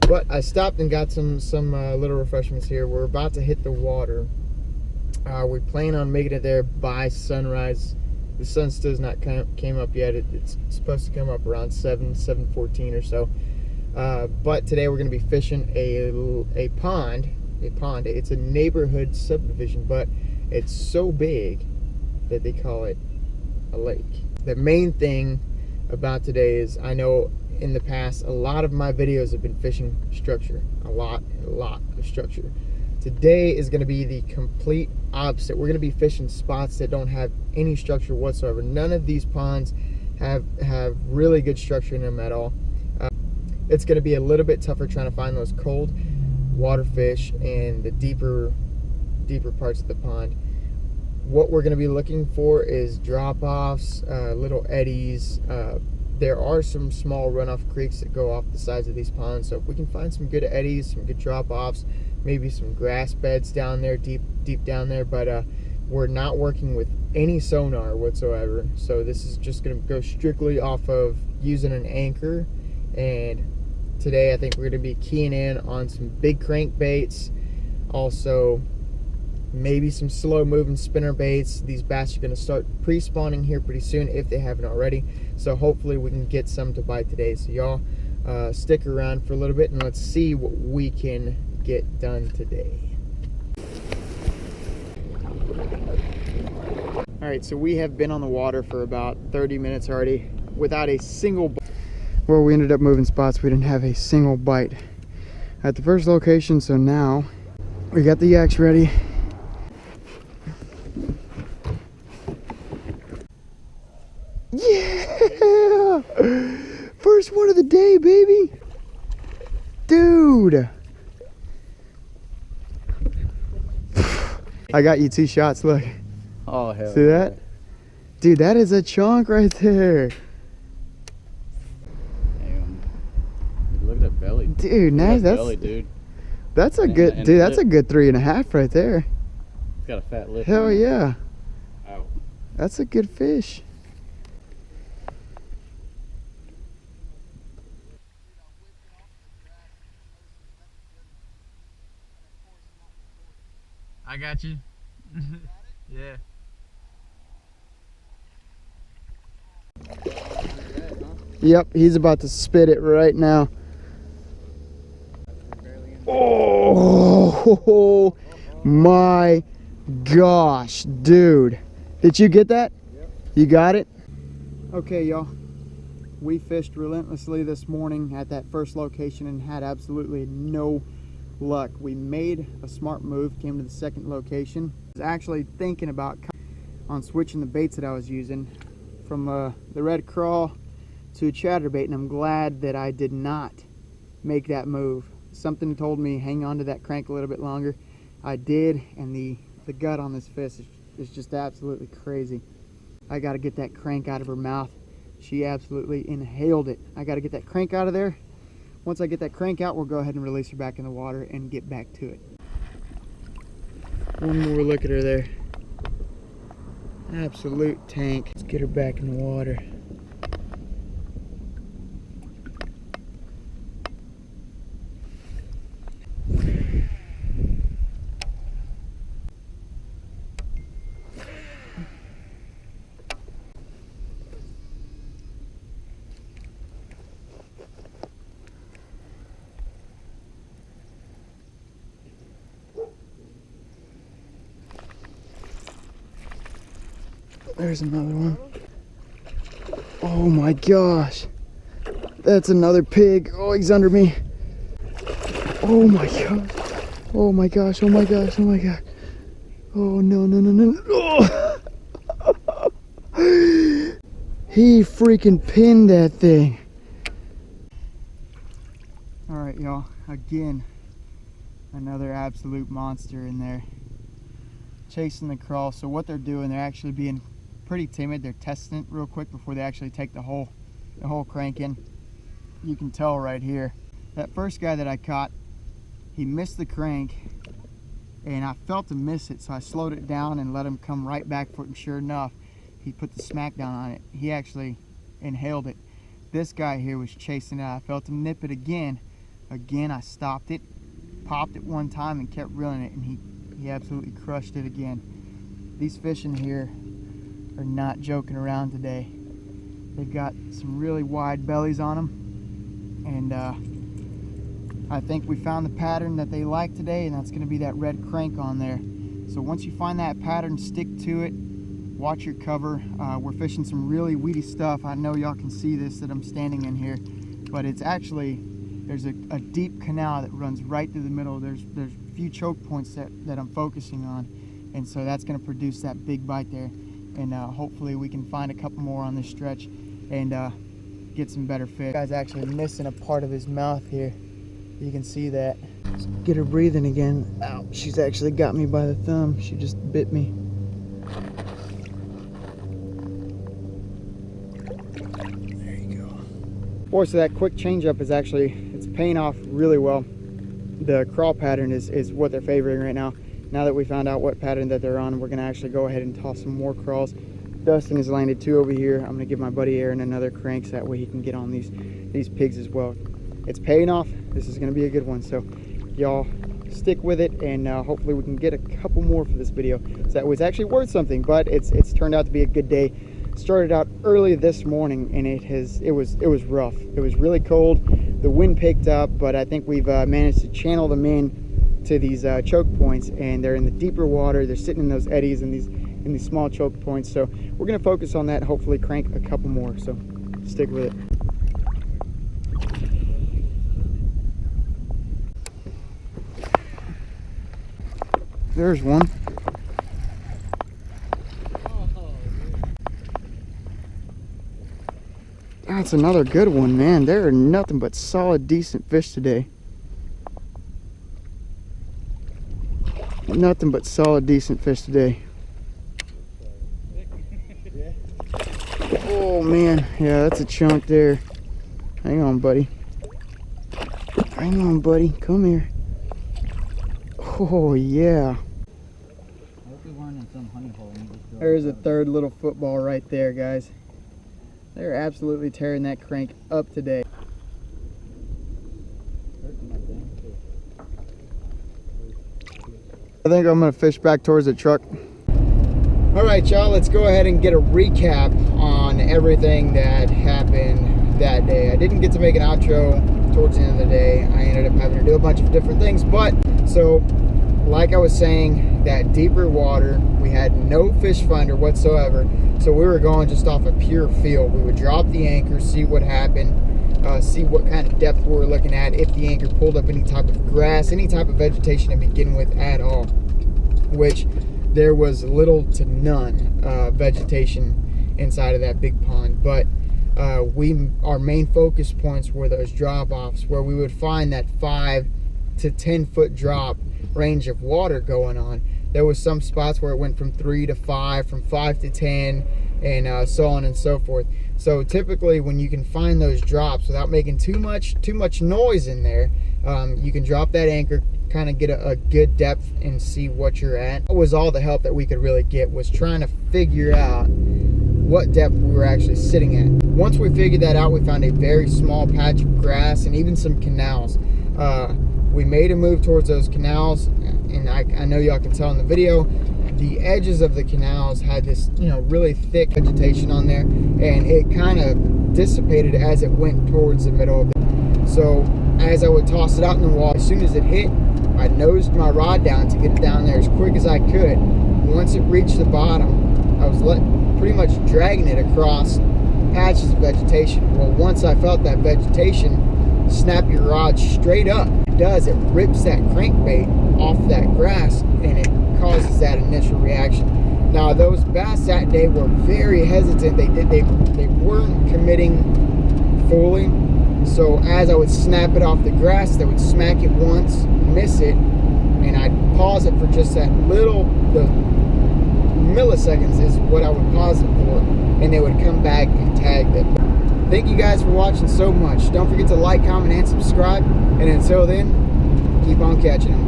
But I stopped and got some little refreshments here. We're about to hit the water. We plan on making it there by sunrise. The sun still has not came up yet. It's supposed to come up around 7:14 or so. But today we're going to be fishing a pond. It's a neighborhood subdivision, but it's so big that they call it a lake. The main thing about today is, I know in the past a lot of my videos have been fishing structure, a lot of structure. Today is going to be the complete opposite. We're going to be fishing spots that don't have any structure whatsoever. None of these ponds have really good structure in them at all. It's going to be a little bit tougher trying to find those cold water fish and the deeper parts of the pond. What we're going to be looking for is drop-offs, little eddies. There are some small runoff creeks that go off the sides of these ponds, so if we can find some good eddies, some good drop-offs, maybe some grass beds down there, deep down there, but we're not working with any sonar whatsoever. So this is just going to go strictly off of using an anchor. And today I think we're going to be keying in on some big crankbaits, also maybe some slow moving spinner baits. These bass are going to start pre-spawning here pretty soon if they haven't already, so hopefully we can get some to bite today. So y'all stick around for a little bit and let's see what we can get done today. All right, so we have been on the water for about 30 minutes already without a single bite. Where we ended up moving spots, we didn't have a single bite at the first location, so now we got the yaks ready. Yeah! First one of the day, baby! Dude! I got you 2 shots, look. Oh, hell. See that? Yeah. Dude, that is a chunk right there. Damn. Look at that belly. Dude, nice. That's belly, dude. That's a good, dude, that's a good 3.5 right there. It's got a fat lip. Hell yeah. Ow. That's a good fish. I got you. Yeah. Yep, he's about to spit it right now. Oh my gosh, dude. Did you get that? Yep. You got it? Okay, y'all. We fished relentlessly this morning at that first location and had absolutely no luck. We made a smart move, came to the second location. I was actually thinking about on switching the baits that I was using from the red crawl to a chatterbait, and I'm glad that I did not make that move. Something told me hang on to that crank a little bit longer. I did, and the gut on this fish is just absolutely crazy. I got to get that crank out of her mouth. She absolutely inhaled it. I got to get that crank out of there. Once I get that crank out, we'll go ahead and release her back in the water and get back to it. One more look at her there. Absolute tank. Let's get her back in the water. There's another one. Oh my gosh. That's another pig. Oh, he's under me. Oh my gosh. Oh my gosh. Oh my gosh. Oh my god. Oh no, no, no, no. Oh. He freaking pinned that thing. All right, y'all. Again, another absolute monster in there. Chasing the crawl. So what they're doing, they're actually being pretty timid. They're testing it real quick before they actually take the whole crank in. You can tell right here. That first guy that I caught, he missed the crank, and I felt him miss it, so I slowed it down and let him come right back for it, and sure enough, he put the smack down on it. He actually inhaled it. This guy here was chasing it. I felt him nip it again, Again, I stopped it, popped it one time and kept reeling it, and he absolutely crushed it again. These fish in here are not joking around today. They've got some really wide bellies on them, and I think we found the pattern that they like today, and that's going to be that red crank on there. So once you find that pattern, stick to it, watch your cover. We're fishing some really weedy stuff. I know y'all can see this that I'm standing in here, but it's actually, there's a deep canal that runs right through the middle. There's a few choke points that I'm focusing on, and so that's going to produce that big bite there, and hopefully we can find a couple more on this stretch and get some better fish. This guy's actually missing a part of his mouth here. You can see that. Let's get her breathing again. Ow, she's actually got me by the thumb. She just bit me. There you go. Boy, so that quick change up is actually, it's paying off really well. The crawl pattern is what they're favoring right now. Now that we found out what pattern that they're on, we're gonna actually go ahead and toss some more crawls. Dustin has landed 2 over here. I'm gonna give my buddy Aaron another cranks, that way he can get on these pigs as well. It's paying off. This is gonna be a good one, so y'all stick with it, and hopefully we can get a couple more for this video. So that was actually worth something, but it's turned out to be a good day. Started out early this morning, and it was rough. It was really cold. The wind picked up, but I think we've managed to channel them in to these choke points, and they're in the deeper water. They're sitting in those eddies and these small choke points. So we're gonna focus on that. Hopefully crank a couple more. So stick with it. There's one. That's another good one, man. There are nothing but solid, decent fish today. Nothing but solid, decent fish today. Oh man, yeah, that's a chunk there. Hang on, buddy. Hang on, buddy. Come here. Oh yeah. There's a third little football right there, guys. They're absolutely tearing that crank up today. I think I'm gonna fish back towards the truck. All right, y'all, let's go ahead and get a recap on everything that happened that day. I didn't get to make an outro towards the end of the day. I ended up having to do a bunch of different things, but so like I was saying, that deeper water, we had no fish finder whatsoever, so we were going just off a pure feel. We would drop the anchor, see what happened, see what kind of depth we were looking at, if the anchor pulled up any type of grass, any type of vegetation to begin with at all, which there was little to none vegetation inside of that big pond. But our main focus points were those drop-offs where we would find that 5 to 10 foot drop range of water going on. There was some spots where it went from 3 to 5, from 5 to 10, and so on and so forth. So typically when you can find those drops without making too much noise in there, you can drop that anchor, kind of get a good depth and see what you're at. That was all the help that we could really get, was trying to figure out what depth we were actually sitting at. Once we figured that out, we found a very small patch of grass and even some canals. We made a move towards those canals, and I know y'all can tell in the video, the edges of the canals had this, really thick vegetation on there, and it kind of dissipated as it went towards the middle of it. So as I would toss it out in the water, as soon as it hit, I nosed my rod down to get it down there as quick as I could. Once it reached the bottom, I was pretty much dragging it across patches of vegetation. Well, once I felt that vegetation snap your rod straight up, it rips that crankbait off that grass, and it causes that initial reaction. Now those bass that day were very hesitant. They weren't committing fully. So as I would snap it off the grass, they would smack it once, miss it, and I'd pause it for just that little, the milliseconds is what I would pause it for, and they would come back and tag them. Thank you guys for watching so much. Don't forget to like, comment, and subscribe. And until then, keep on catching them.